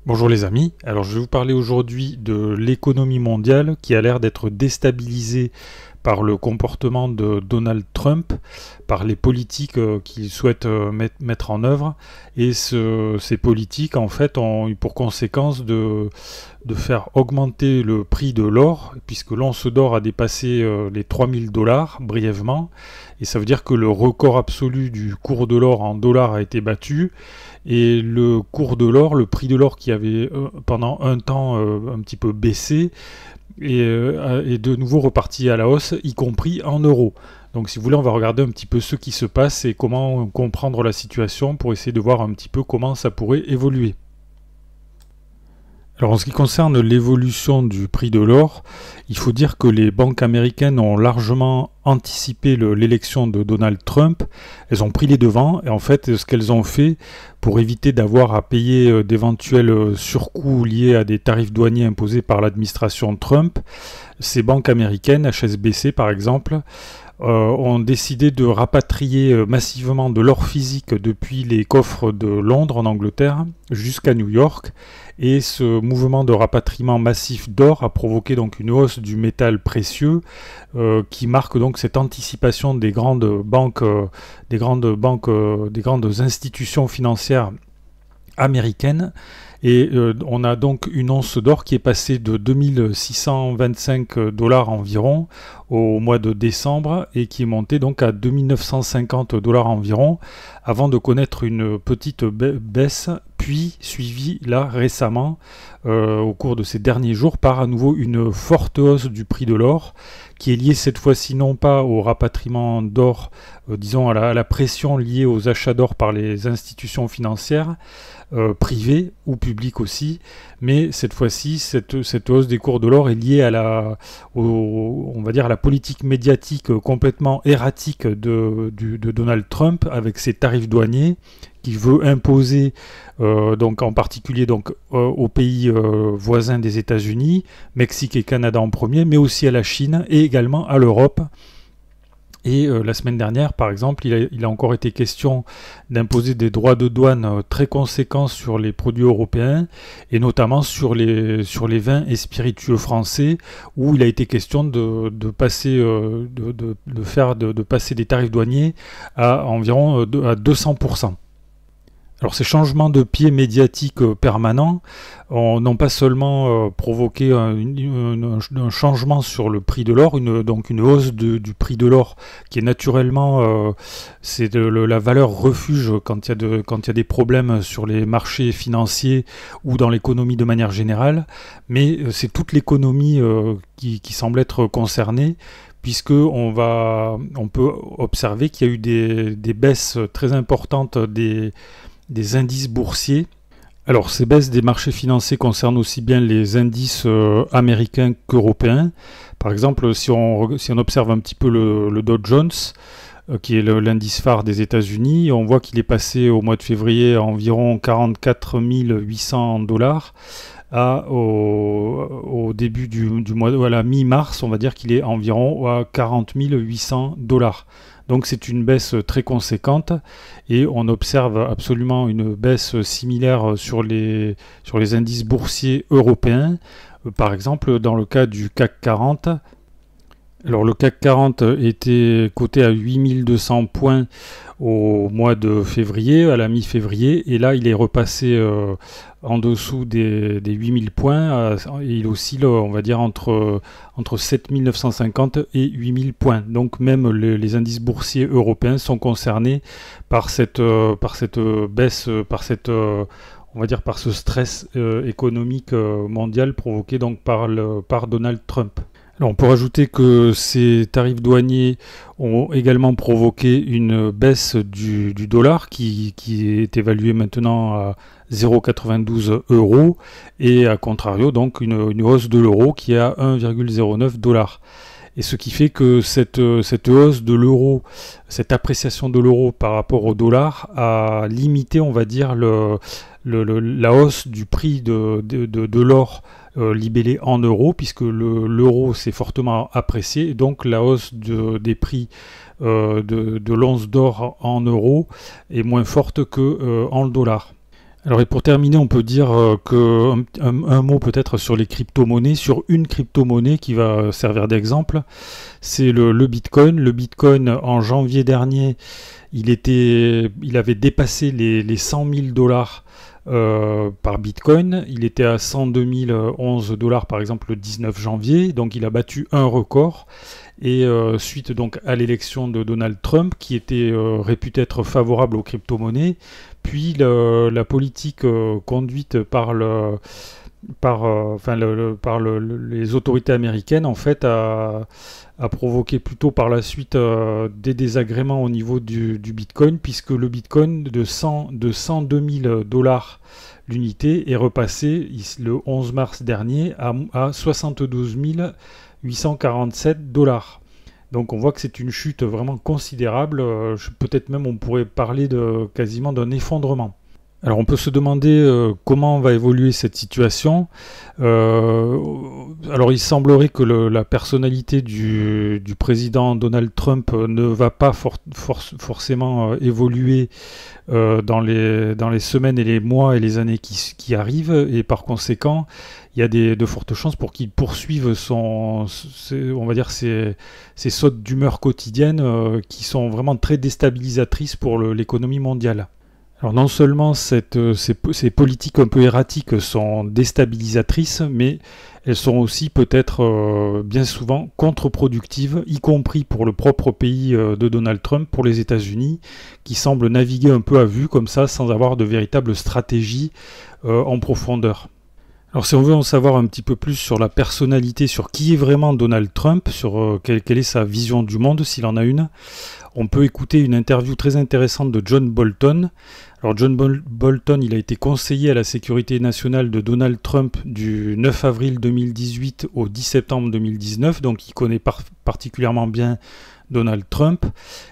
Bonjour les amis, alors je vais vous parler aujourd'hui de l'économie mondiale qui a l'air d'être déstabilisée par le comportement de Donald Trump, par les politiques qu'il souhaite mettre en œuvre. Et ces politiques en fait ont eu pour conséquence de faire augmenter le prix de l'or, puisque l'once d'or a dépassé les 3000 $ brièvement. Et ça veut dire que le record absolu du cours de l'or en dollars a été battu. Et le cours de l'or, le prix de l'or qui avait pendant un temps un petit peu baissé, est de nouveau reparti à la hausse, y compris en euros. Donc si vous voulez, on va regarder un petit peu ce qui se passe et comment comprendre la situation pour essayer de voir un petit peu comment ça pourrait évoluer. Alors en ce qui concerne l'évolution du prix de l'or, il faut dire que les banques américaines ont largement anticipé l'élection de Donald Trump. Elles ont pris les devants et en fait ce qu'elles ont fait pour éviter d'avoir à payer d'éventuels surcoûts liés à des tarifs douaniers imposés par l'administration Trump, ces banques américaines, HSBC par exemple, ont décidé de rapatrier massivement de l'or physique depuis les coffres de Londres en Angleterre jusqu'à New York. Et ce mouvement de rapatriement massif d'or a provoqué donc une hausse du métal précieux qui marque donc cette anticipation des grandes banques, des grandes institutions financières américaines. Et on a donc une once d'or qui est passée de 2625 $ environ au mois de décembre et qui est montée donc à 2950 $ environ avant de connaître une petite baisse, puis suivie là récemment au cours de ces derniers jours par à nouveau une forte hausse du prix de l'or qui est liée cette fois-ci non pas au rapatriement d'or, disons à la pression liée aux achats d'or par les institutions financières, privées ou publiques aussi, mais cette fois-ci, cette hausse des cours de l'or est liée à on va dire à la politique médiatique complètement erratique de Donald Trump avec ses tarifs douaniers qui veut imposer donc en particulier donc aux pays voisins des États-Unis, Mexique et Canada en premier, mais aussi à la Chine et également à l'Europe. Et la semaine dernière, par exemple, il a encore été question d'imposer des droits de douane très conséquents sur les produits européens, et notamment sur les vins et spiritueux français, où il a été question de passer des tarifs douaniers à environ à 200%. Alors ces changements de pied médiatiques permanents n'ont pas seulement provoqué un changement sur le prix de l'or, donc une hausse du prix de l'or qui est naturellement c'est la valeur refuge quand il y a des problèmes sur les marchés financiers ou dans l'économie de manière générale, mais c'est toute l'économie qui semble être concernée, puisque on peut observer qu'il y a eu des baisses très importantes des indices boursiers. Alors ces baisses des marchés financiers concernent aussi bien les indices américains qu'européens. Par exemple, si on observe un petit peu le Dow Jones, qui est l'indice phare des États-Unis, on voit qu'il est passé au mois de février à environ 44 800 $. Au début du mois, à la mi-mars, on va dire qu'il est environ à 40 800 $. Donc c'est une baisse très conséquente et on observe absolument une baisse similaire sur les indices boursiers européens. Par exemple, dans le cas du CAC 40, alors le CAC 40 était coté à 8200 points au mois de février, à la mi-février, et là il est repassé en dessous des 8000 points, et il oscille, on va dire, entre 7950 et 8000 points. Donc même les indices boursiers européens sont concernés par cette baisse, on va dire par ce stress économique mondial provoqué donc par Donald Trump. Alors on peut rajouter que ces tarifs douaniers ont également provoqué une baisse du dollar qui est évalué maintenant à 0,92 € et à contrario donc une hausse de l'euro qui est à 1,09 $. Et ce qui fait que cette hausse de l'euro, cette appréciation de l'euro par rapport au dollar a limité, on va dire, la hausse du prix de l'or libellé en euros, puisque l'euro s'est fortement apprécié, et donc la hausse des prix de l'once d'or en euros est moins forte qu'en dollars. Alors et pour terminer, on peut dire un mot peut-être sur les crypto-monnaies, sur une crypto-monnaie qui va servir d'exemple, c'est le Bitcoin. Le Bitcoin, en janvier dernier, il avait dépassé les 100 000 dollars par Bitcoin. Il était à 102 011 dollars par exemple le 19 janvier, donc il a battu un record. Et suite donc à l'élection de Donald Trump, qui était réputé être favorable aux crypto-monnaies, puis la politique conduite par les autorités américaines en fait a provoqué plutôt par la suite des désagréments au niveau du Bitcoin, puisque le Bitcoin de 102 000 dollars l'unité est repassé le 11 mars dernier à 72 847 dollars. Donc on voit que c'est une chute vraiment considérable, peut-être même on pourrait parler quasiment d'un effondrement. Alors on peut se demander comment va évoluer cette situation. Alors il semblerait que la personnalité du président Donald Trump ne va pas forcément évoluer dans les semaines et les mois et les années qui arrivent, et par conséquent il y a de fortes chances pour qu'il poursuive on va dire ses sautes d'humeur quotidiennes qui sont vraiment très déstabilisatrices pour l'économie mondiale. Alors non seulement ces politiques un peu erratiques sont déstabilisatrices, mais elles sont aussi peut-être bien souvent contre-productives, y compris pour le propre pays de Donald Trump, pour les États-Unis, qui semblent naviguer un peu à vue comme ça, sans avoir de véritable stratégie en profondeur. Alors si on veut en savoir un petit peu plus sur la personnalité, sur qui est vraiment Donald Trump, sur quelle est sa vision du monde, s'il en a une, on peut écouter une interview très intéressante de John Bolton. Alors John Bolton, il a été conseiller à la sécurité nationale de Donald Trump du 9 avril 2018 au 10 septembre 2019, donc il connaît particulièrement bien Donald Trump,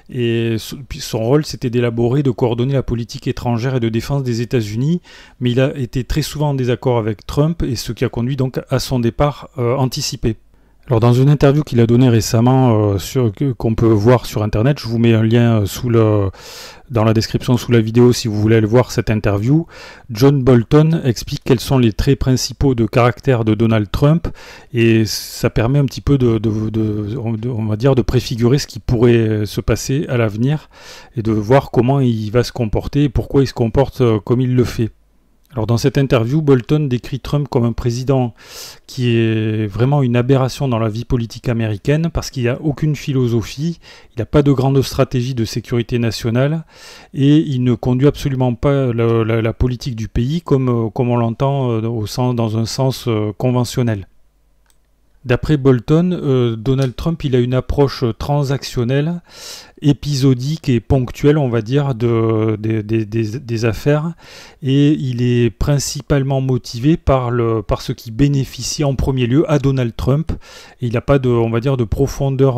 et son rôle c'était d'élaborer, de coordonner la politique étrangère et de défense des États-Unis, mais il a été très souvent en désaccord avec Trump, et ce qui a conduit donc à son départ anticipé. Alors dans une interview qu'il a donnée récemment, qu'on peut voir sur internet, je vous mets un lien dans la description sous la vidéo si vous voulez aller voir cette interview, John Bolton explique quels sont les traits principaux de caractère de Donald Trump, et ça permet un petit peu on va dire de préfigurer ce qui pourrait se passer à l'avenir, et de voir comment il va se comporter et pourquoi il se comporte comme il le fait. Alors dans cette interview, Bolton décrit Trump comme un président qui est vraiment une aberration dans la vie politique américaine, parce qu'il n'y a aucune philosophie, il n'a pas de grande stratégie de sécurité nationale, et il ne conduit absolument pas la politique du pays comme on l'entend dans un sens conventionnel. D'après Bolton, Donald Trump il a une approche transactionnelle, épisodique et ponctuelle, on va dire, des affaires, et il est principalement motivé par ce qui bénéficie en premier lieu à Donald Trump, et il n'a pas on va dire, de profondeur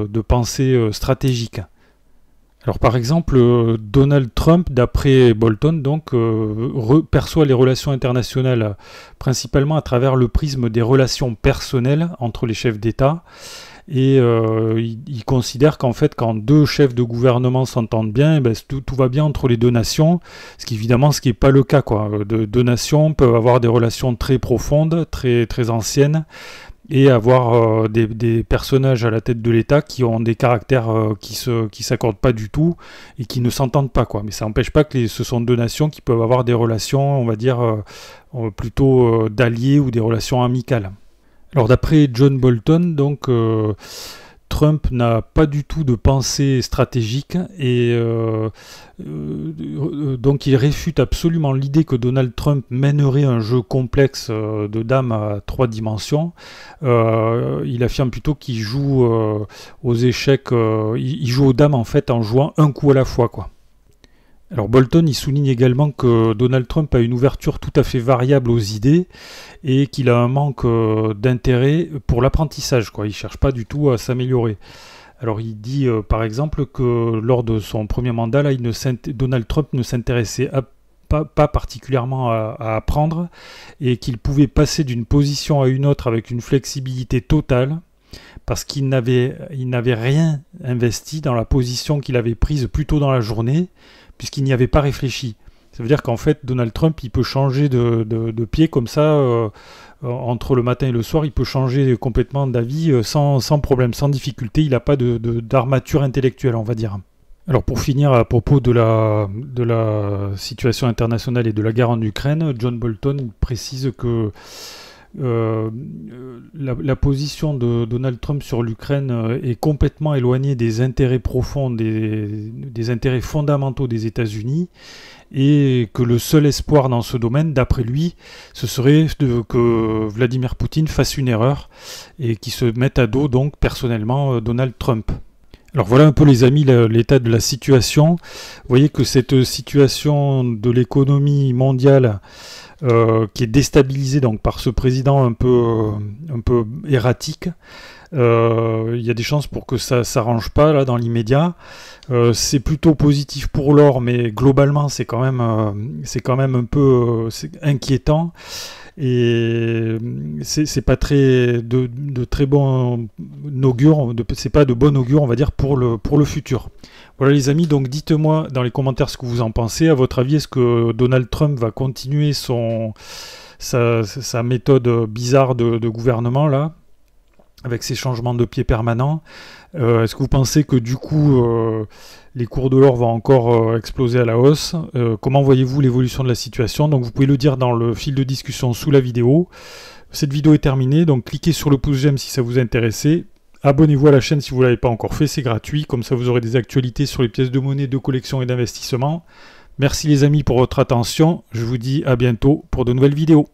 de pensée stratégique. Alors par exemple, Donald Trump, d'après Bolton, donc, perçoit les relations internationales principalement à travers le prisme des relations personnelles entre les chefs d'État, et il considère qu'en fait, quand deux chefs de gouvernement s'entendent bien, eh ben, tout va bien entre les deux nations, ce qui n'est pas le cas, quoi. Deux nations peuvent avoir des relations très profondes, très, très anciennes, et avoir des personnages à la tête de l'État qui ont des caractères qui s'accordent pas du tout et qui ne s'entendent pas, quoi. Mais ça n'empêche pas que ce sont deux nations qui peuvent avoir des relations, on va dire, plutôt d'alliés ou des relations amicales. Alors d'après John Bolton, donc Trump n'a pas du tout de pensée stratégique, et donc il réfute absolument l'idée que Donald Trump mènerait un jeu complexe de dames à 3 dimensions. Il affirme plutôt qu'il joue aux échecs, il joue aux dames en fait en jouant un coup à la fois, quoi. Alors Bolton il souligne également que Donald Trump a une ouverture tout à fait variable aux idées, et qu'il a un manque d'intérêt pour l'apprentissage, quoi. Il ne cherche pas du tout à s'améliorer. Alors il dit par exemple que lors de son premier mandat, là, Donald Trump ne s'intéressait pas particulièrement à apprendre, et qu'il pouvait passer d'une position à une autre avec une flexibilité totale, parce qu'il n'avait rien investi dans la position qu'il avait prise plus tôt dans la journée, puisqu'il n'y avait pas réfléchi. Ça veut dire qu'en fait, Donald Trump, il peut changer de pied comme ça, entre le matin et le soir, il peut changer complètement d'avis sans problème, sans difficulté. Il n'a pas d'armature intellectuelle, on va dire. Alors pour finir, à propos de la situation internationale et de la guerre en Ukraine, John Bolton précise que la position de Donald Trump sur l'Ukraine est complètement éloignée des intérêts profonds, des intérêts fondamentaux des États-Unis, et que le seul espoir dans ce domaine, d'après lui, ce serait que Vladimir Poutine fasse une erreur et qu'il se mette à dos, donc, personnellement, Donald Trump. Alors voilà un peu, les amis, l'état de la situation. Vous voyez que cette situation de l'économie mondiale qui est déstabilisée donc par ce président un peu erratique, il y a des chances pour que ça s'arrange pas là dans l'immédiat. C'est plutôt positif pour l'or, mais globalement c'est quand même un peu inquiétant. Et c'est pas de très bon augure, c'est pas de bon augure, on va dire, pour le futur. Voilà les amis, donc dites-moi dans les commentaires ce que vous en pensez. À votre avis, est-ce que Donald Trump va continuer sa méthode bizarre de gouvernement là, avec ces changements de pied permanents? Est-ce que vous pensez que du coup les cours de l'or vont encore exploser à la hausse? Comment voyez-vous l'évolution de la situation? Donc vous pouvez le dire dans le fil de discussion sous la vidéo. Cette vidéo est terminée, donc cliquez sur le pouce j'aime si ça vous intéressait. Abonnez-vous à la chaîne si vous ne l'avez pas encore fait, c'est gratuit, comme ça vous aurez des actualités sur les pièces de monnaie, de collection et d'investissement. Merci les amis pour votre attention, je vous dis à bientôt pour de nouvelles vidéos.